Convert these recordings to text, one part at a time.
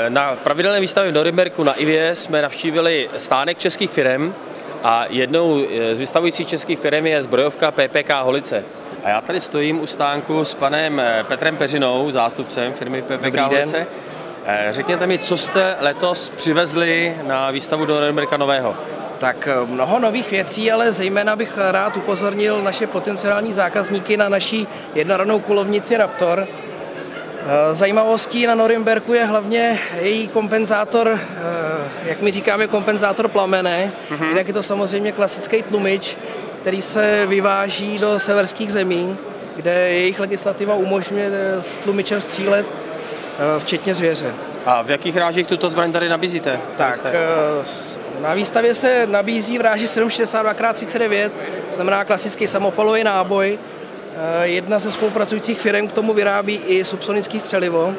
Na pravidelné výstavě v Norimberku na IVIE jsme navštívili stánek českých firem a jednou z vystavujících českých firem je zbrojovka PPK Holice. A já tady stojím u stánku s panem Petrem Peřinou, zástupcem firmy PPK Holice. Řekněte mi, co jste letos přivezli na výstavu do Norimberka nového? Tak mnoho nových věcí, ale zejména bych rád upozornil naše potenciální zákazníky na naší jednorannou kulovnici Raptor. Zajímavostí na Norimberku je hlavně její kompenzátor, jak my říkáme, kompenzátor plamene. Jinak je to samozřejmě klasický tlumič, který se vyváží do severských zemí, kde jejich legislativa umožňuje s tlumičem střílet, včetně zvěře. A v jakých rážích tuto zbraň tady nabízíte? Tak, na výstavě se nabízí v ráži 7,62x39, to znamená klasický samopalový náboj. Jedna ze spolupracujících firm k tomu vyrábí i subsonický střelivo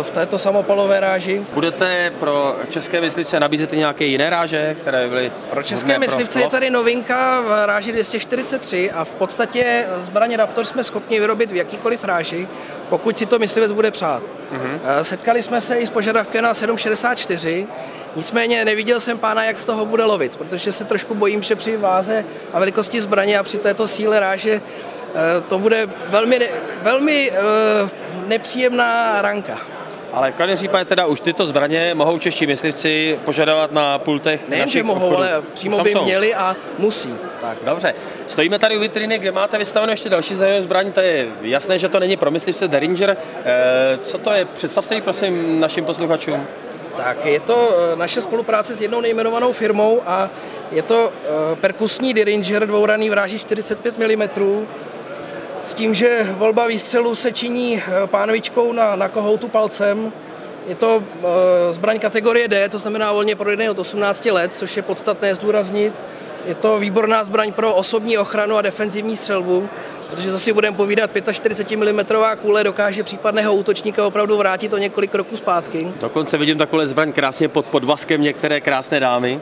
v této samopalové ráži. Budete pro české myslivce nabízet i nějaké jiné ráže, které byly pro české myslivce je tady novinka v ráži 243 a v podstatě zbraně Raptor jsme schopni vyrobit v jakýkoliv ráži, pokud si to myslivec bude přát. Setkali jsme se i s požadavkem na 7,64, nicméně neviděl jsem pána, jak z toho bude lovit, protože se trošku bojím, že při váze a velikosti zbraně a při této síle ráže to bude velmi nepříjemná ranka. Ale v každém případě teda už tyto zbraně mohou čeští myslivci požadovat na pultech nejen, že mohou, obchodů. Ale přímo by měli a musí. Tak. Dobře. Stojíme tady u vitriny, kde máte vystaveno ještě další zajímavé zbraň. To je jasné, že to není pro myslivce Derringer. Co to je? Představte ji prosím našim posluchačům. Tak, je to naše spolupráce s jednou nejmenovanou firmou a je to perkusní Derringer dvouranný v ráži 45 mm. S tím, že volba výstřelu se činí pánvičkou na kohoutu palcem. Je to zbraň kategorie D, to znamená volně prodejný od 18 let, což je podstatné zdůraznit. Je to výborná zbraň pro osobní ochranu a defenzivní střelbu, protože zase budeme povídat, 45 mm kůle dokáže případného útočníka opravdu vrátit o několik kroků zpátky. Dokonce vidím takovou zbraň krásně pod podvazkem některé krásné dámy.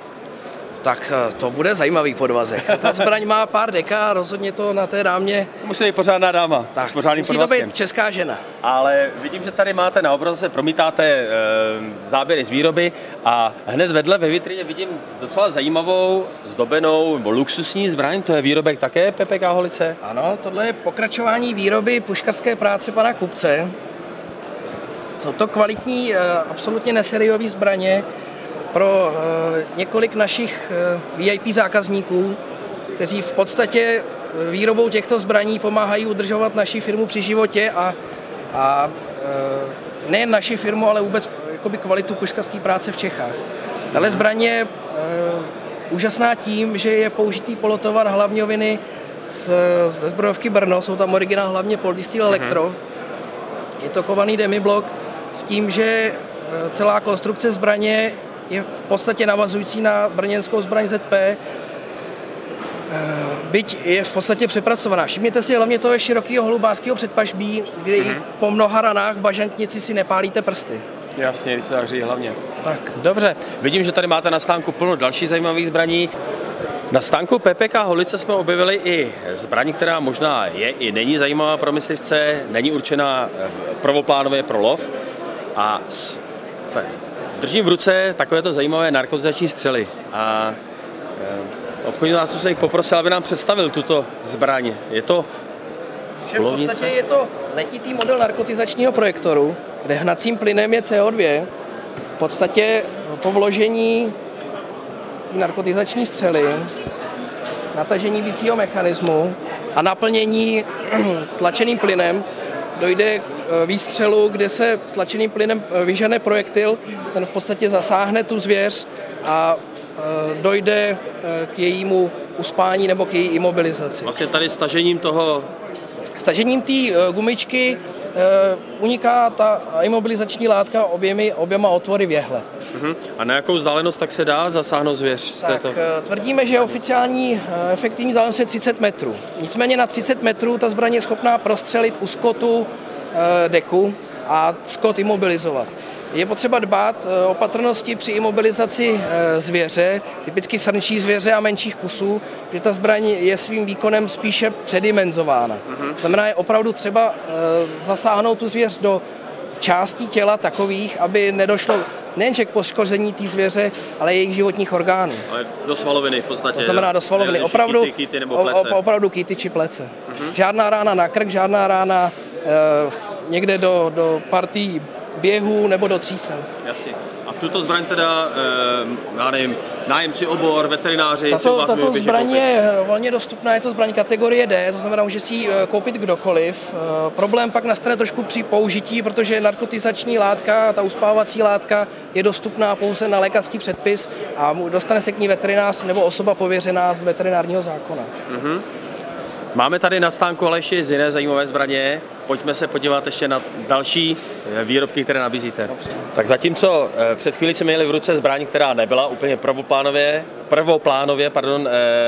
Tak to bude zajímavý podvazek. Ta zbraň má pár deka a rozhodně to na té dámě... Musí být pořádná dáma. Tak, musí to být česká žena. Ale vidím, že tady máte na obrazovce, promítáte záběry z výroby a hned vedle ve vitrině vidím docela zajímavou, zdobenou nebo luxusní zbraň. To je výrobek také PPK Holice? Ano, tohle je pokračování výroby puškařské práce pana kupce. Jsou to kvalitní, absolutně nesériové zbraně pro několik našich VIP zákazníků, kteří v podstatě výrobou těchto zbraní pomáhají udržovat naši firmu při životě a nejen naši firmu, ale vůbec jakoby kvalitu puškařské práce v Čechách. Tahle zbraň je úžasná tím, že je použitý polotovar hlavňoviny ze zbrojovky Brno, jsou tam originál hlavně Polystyrol Electro. Je to kovaný demiblok s tím, že celá konstrukce zbraně je v podstatě navazující na brněnskou zbraň ZP, byť je v podstatě přepracovaná. Všimněte si hlavně toho širokého holubářského předpažbí, kde i po mnoha ranách v bažantnici si nepálíte prsty. Jasně, když se tak říjí hlavně. Tak. Dobře, vidím, že tady máte na stánku plno dalších zajímavých zbraní. Na stánku PPK Holice jsme objevili i zbraň, která možná je i není zajímavá pro myslivce, není určená prvoplánově pro lov. A držím v ruce takovéto zajímavé narkotizační střely a obchodní zástupce jich poprosil, aby nám představil tuto zbraň. Je to kulovnice? V podstatě je to letitý model narkotizačního projektoru, kde hnacím plynem je CO2. V podstatě po vložení narkotizační střely, natažení bicího mechanismu a naplnění tlačeným plynem dojde k výstřelu, kde se s tlačeným plynem vyžene projektil, ten v podstatě zasáhne tu zvěř a dojde k jejímu uspání nebo k její imobilizaci. Vlastně tady stažením té gumičky uniká ta imobilizační látka oběma otvory v jehle. A na jakou vzdálenost tak se dá zasáhnout zvěř? Tvrdíme, že oficiální efektivní vzdálenost je 30 metrů. Nicméně na 30 metrů ta zbraň je schopná prostřelit u skotu deku a skot imobilizovat. Je potřeba dbát opatrnosti při imobilizaci zvěře, typicky srnčí zvěře a menších kusů, že ta zbraň je svým výkonem spíše předimenzována. Znamená, je opravdu třeba zasáhnout tu zvěř do částí těla takových, aby nedošlo nejenže k poškození té zvěře, ale jejich životních orgánů. Ale do svaloviny v podstatě. To znamená do svaloviny. Opravdu kýty či plece. Žádná rána na krk, žádná rána někde do partí běhu nebo do třísel. Jasně. A tuto zbraň teda, já nevím, nájemci obor, veterináři... Tato zbraň je volně dostupná, je to zbraň kategorie D, to znamená, může si ji koupit kdokoliv. Problém pak nastane trošku při použití, protože narkotizační látka, ta uspávací látka je dostupná pouze na lékařský předpis a dostane se k ní veterinář nebo osoba pověřená z veterinárního zákona. Máme tady na stánku Aleši z jiné zajímavé zbraně. Pojďme se podívat ještě na další výrobky, které nabízíte. Dobře. Tak zatímco před chvílí jsme měli v ruce zbraň, která nebyla úplně prvoplánově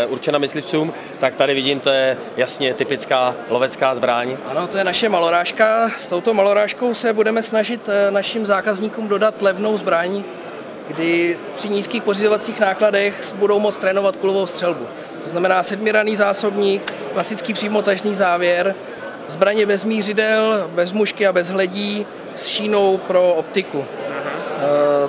určena myslivcům, tak tady vidím, to je jasně typická lovecká zbraň. Ano, to je naše malorážka. S touto malorážkou se budeme snažit našim zákazníkům dodat levnou zbraň, kdy při nízkých pořizovacích nákladech budou moct trénovat kulovou střelbu. To znamená 7ranný zásobník, klasický přímotažný závěr, zbraně bez mířidel, bez mušky a bez hledí, s šínou pro optiku.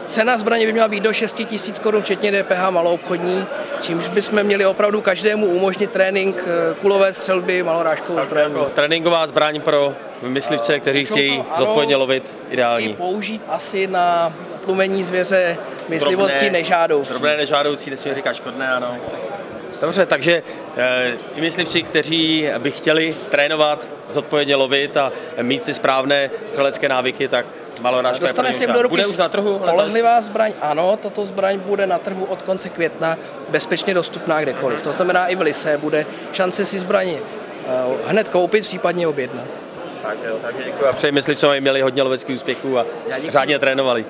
Cena zbraně by měla být do 6 000 Kč, včetně DPH maloobchodní, čímž bychom měli opravdu každému umožnit trénink kulové střelby malorážkovou zbraní. Tréninková zbraň pro myslivce, kteří chtějí zodpovědně lovit, ideální. I použít asi na tlumení zvěře myslivosti nežádoucí. Drobné nežádoucí, nesmí říkat škodné, ano. Dobře, takže i myslivci, kteří by chtěli trénovat, zodpovědně lovit a mít ty správné střelecké návyky, tak malorážka dostane si do ruky bude už na trhu? Spolehlivá zbraň, ano, tato zbraň bude na trhu od konce května bezpečně dostupná kdekoliv. To znamená, i v Lise bude šance si zbraň hned koupit, případně objednat. Takže děkuji a přeji myslivcům, aby měli hodně loveckých úspěchů a řádně trénovali.